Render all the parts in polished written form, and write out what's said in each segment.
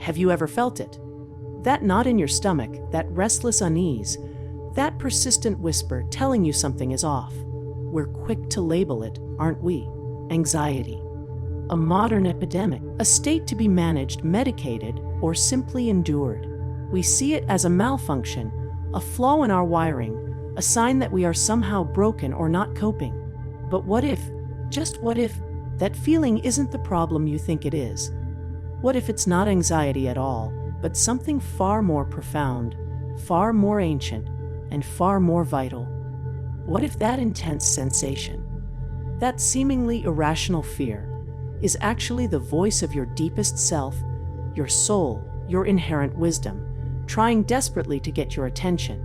Have you ever felt it? That knot in your stomach, that restless unease, that persistent whisper telling you something is off. We're quick to label it, aren't we? Anxiety. A modern epidemic, a state to be managed, medicated, or simply endured. We see it as a malfunction, a flaw in our wiring, a sign that we are somehow broken or not coping. But what if, just what if, that feeling isn't the problem you think it is? What if it's not anxiety at all, but something far more profound, far more ancient, and far more vital? What if that intense sensation, that seemingly irrational fear, is actually the voice of your deepest self, your soul, your inherent wisdom, trying desperately to get your attention?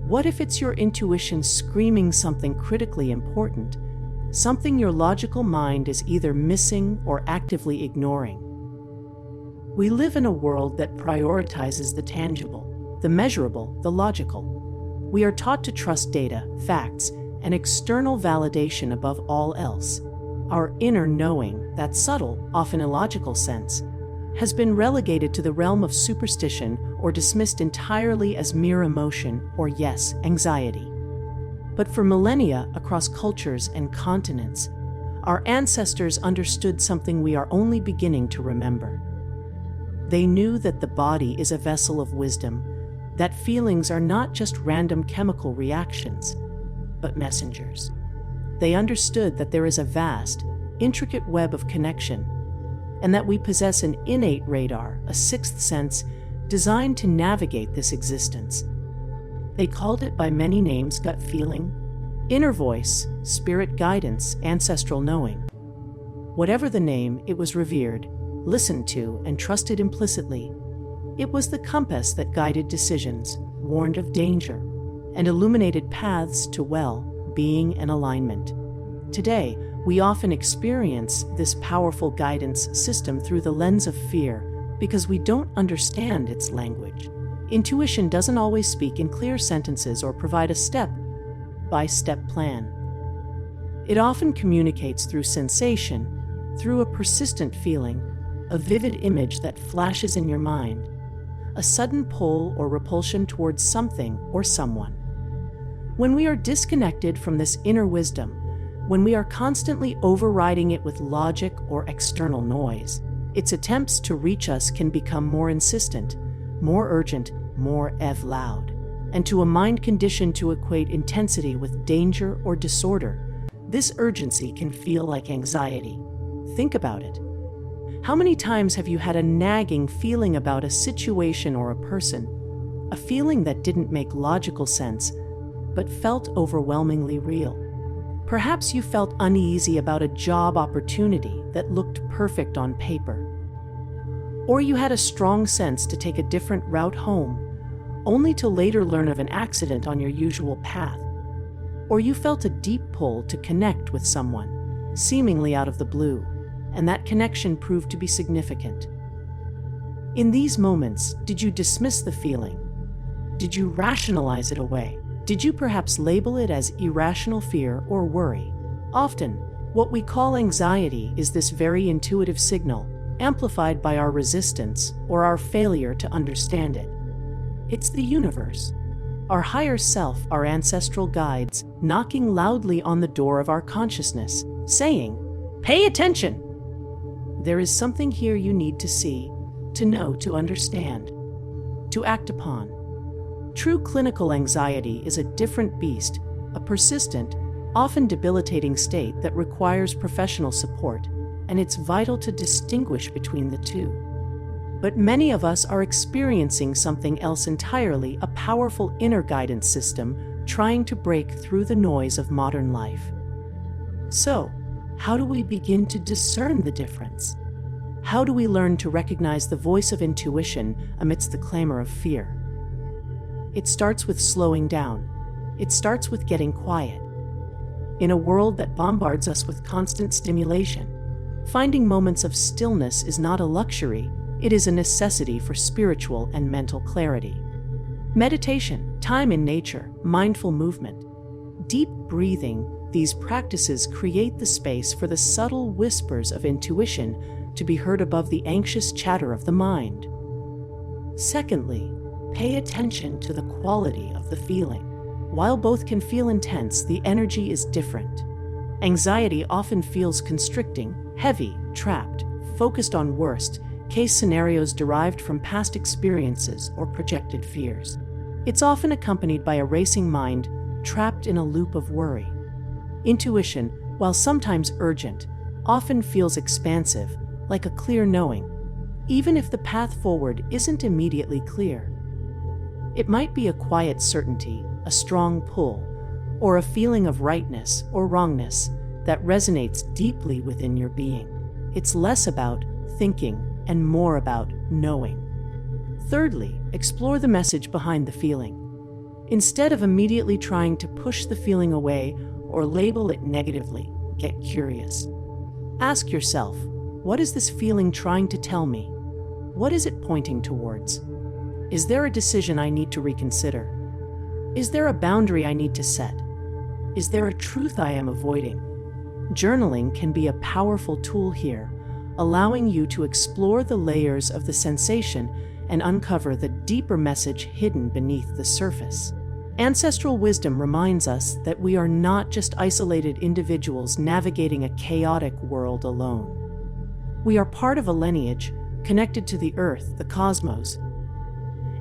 What if it's your intuition screaming something critically important, something your logical mind is either missing or actively ignoring? We live in a world that prioritizes the tangible, the measurable, the logical. We are taught to trust data, facts, and external validation above all else. Our inner knowing, that subtle, often illogical sense, has been relegated to the realm of superstition or dismissed entirely as mere emotion or, yes, anxiety. But for millennia, across cultures and continents, our ancestors understood something we are only beginning to remember. They knew that the body is a vessel of wisdom, that feelings are not just random chemical reactions, but messengers. They understood that there is a vast, intricate web of connection, and that we possess an innate radar, a sixth sense, designed to navigate this existence. They called it by many names: gut feeling, inner voice, spirit guidance, ancestral knowing. Whatever the name, it was revered, listened to, and trusted implicitly. It was the compass that guided decisions, warned of danger, and illuminated paths to well-being and alignment. Today, we often experience this powerful guidance system through the lens of fear because we don't understand its language. Intuition doesn't always speak in clear sentences or provide a step-by-step plan. It often communicates through sensation, through a persistent feeling, a vivid image that flashes in your mind, a sudden pull or repulsion towards something or someone. When we are disconnected from this inner wisdom, when we are constantly overriding it with logic or external noise, its attempts to reach us can become more insistent, more urgent, more loud. And to a mind conditioned to equate intensity with danger or disorder, this urgency can feel like anxiety. Think about it. How many times have you had a nagging feeling about a situation or a person, a feeling that didn't make logical sense, but felt overwhelmingly real? Perhaps you felt uneasy about a job opportunity that looked perfect on paper. Or you had a strong sense to take a different route home, only to later learn of an accident on your usual path. Or you felt a deep pull to connect with someone, seemingly out of the blue, and that connection proved to be significant. In these moments, did you dismiss the feeling? Did you rationalize it away? Did you perhaps label it as irrational fear or worry? Often, what we call anxiety is this very intuitive signal, amplified by our resistance or our failure to understand it. It's the universe, our higher self, our ancestral guides, knocking loudly on the door of our consciousness, saying, "Pay attention! There is something here you need to see, to know, to understand, to act upon." True clinical anxiety is a different beast, a persistent, often debilitating state that requires professional support, and it's vital to distinguish between the two. But many of us are experiencing something else entirely, a powerful inner guidance system trying to break through the noise of modern life. So, how do we begin to discern the difference? How do we learn to recognize the voice of intuition amidst the clamor of fear? It starts with slowing down. It starts with getting quiet. In a world that bombards us with constant stimulation, finding moments of stillness is not a luxury, it is a necessity for spiritual and mental clarity. Meditation, time in nature, mindful movement, deep breathing, these practices create the space for the subtle whispers of intuition to be heard above the anxious chatter of the mind. Secondly, pay attention to the quality of the feeling. While both can feel intense, the energy is different. Anxiety often feels constricting, heavy, trapped, focused on worst-case scenarios derived from past experiences or projected fears. It's often accompanied by a racing mind, trapped in a loop of worry. Intuition, while sometimes urgent, often feels expansive, like a clear knowing, even if the path forward isn't immediately clear. It might be a quiet certainty, a strong pull, or a feeling of rightness or wrongness that resonates deeply within your being. It's less about thinking and more about knowing. Thirdly, explore the message behind the feeling. Instead of immediately trying to push the feeling away or label it negatively, get curious. Ask yourself, what is this feeling trying to tell me? What is it pointing towards? Is there a decision I need to reconsider? Is there a boundary I need to set? Is there a truth I am avoiding? Journaling can be a powerful tool here, allowing you to explore the layers of the sensation and uncover the deeper message hidden beneath the surface. Ancestral wisdom reminds us that we are not just isolated individuals navigating a chaotic world alone. We are part of a lineage connected to the earth, the cosmos,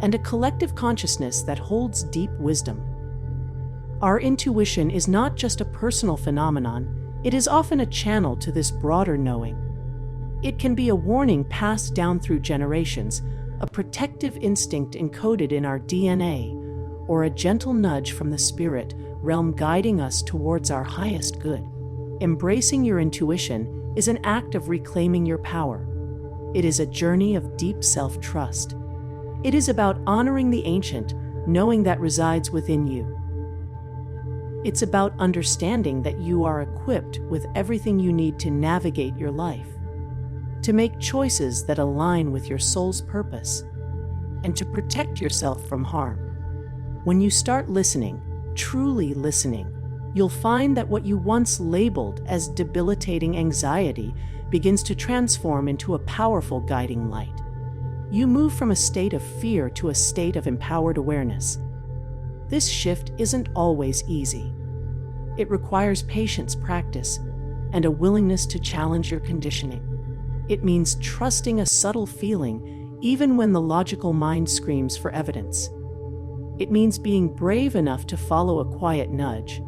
and a collective consciousness that holds deep wisdom. Our intuition is not just a personal phenomenon, it is often a channel to this broader knowing. It can be a warning passed down through generations, a protective instinct encoded in our DNA, or a gentle nudge from the spirit realm guiding us towards our highest good. Embracing your intuition is an act of reclaiming your power. It is a journey of deep self-trust. It is about honoring the ancient, knowing that resides within you. It's about understanding that you are equipped with everything you need to navigate your life, to make choices that align with your soul's purpose, and to protect yourself from harm. When you start listening, truly listening, you'll find that what you once labeled as debilitating anxiety begins to transform into a powerful guiding light. You move from a state of fear to a state of empowered awareness. This shift isn't always easy. It requires patience, practice, and a willingness to challenge your conditioning. It means trusting a subtle feeling even when the logical mind screams for evidence. It means being brave enough to follow a quiet nudge,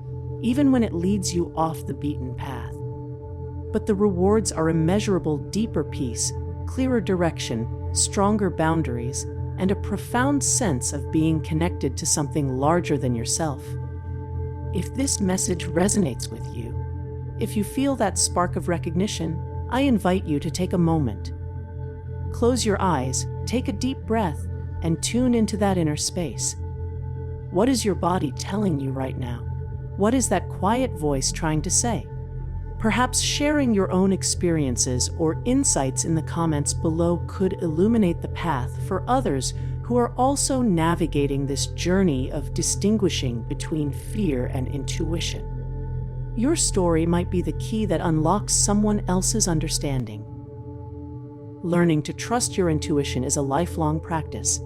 even when it leads you off the beaten path. But the rewards are immeasurable: deeper peace, clearer direction, stronger boundaries, and a profound sense of being connected to something larger than yourself. If this message resonates with you, if you feel that spark of recognition, I invite you to take a moment. Close your eyes, take a deep breath, and tune into that inner space. What is your body telling you right now? What is that quiet voice trying to say? Perhaps sharing your own experiences or insights in the comments below could illuminate the path for others who are also navigating this journey of distinguishing between fear and intuition. Your story might be the key that unlocks someone else's understanding. Learning to trust your intuition is a lifelong practice.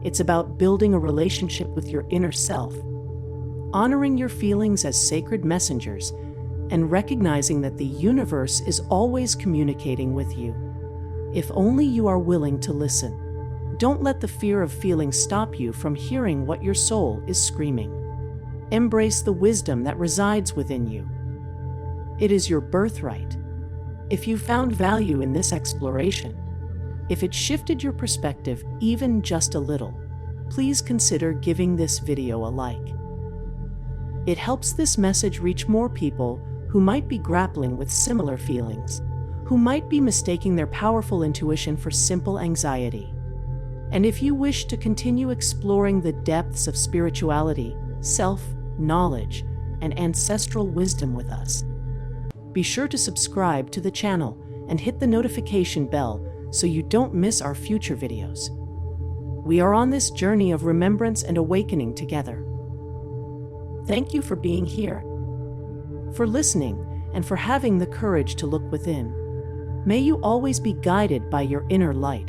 It's about building a relationship with your inner self, honoring your feelings as sacred messengers, and recognizing that the universe is always communicating with you, if only you are willing to listen. Don't let the fear of feeling stop you from hearing what your soul is screaming. Embrace the wisdom that resides within you. It is your birthright. If you found value in this exploration, if it shifted your perspective even just a little, please consider giving this video a like. It helps this message reach more people who might be grappling with similar feelings, who might be mistaking their powerful intuition for simple anxiety. And if you wish to continue exploring the depths of spirituality, self-knowledge, and ancestral wisdom with us, be sure to subscribe to the channel and hit the notification bell so you don't miss our future videos. We are on this journey of remembrance and awakening together. Thank you for being here, for listening, and for having the courage to look within. May you always be guided by your inner light.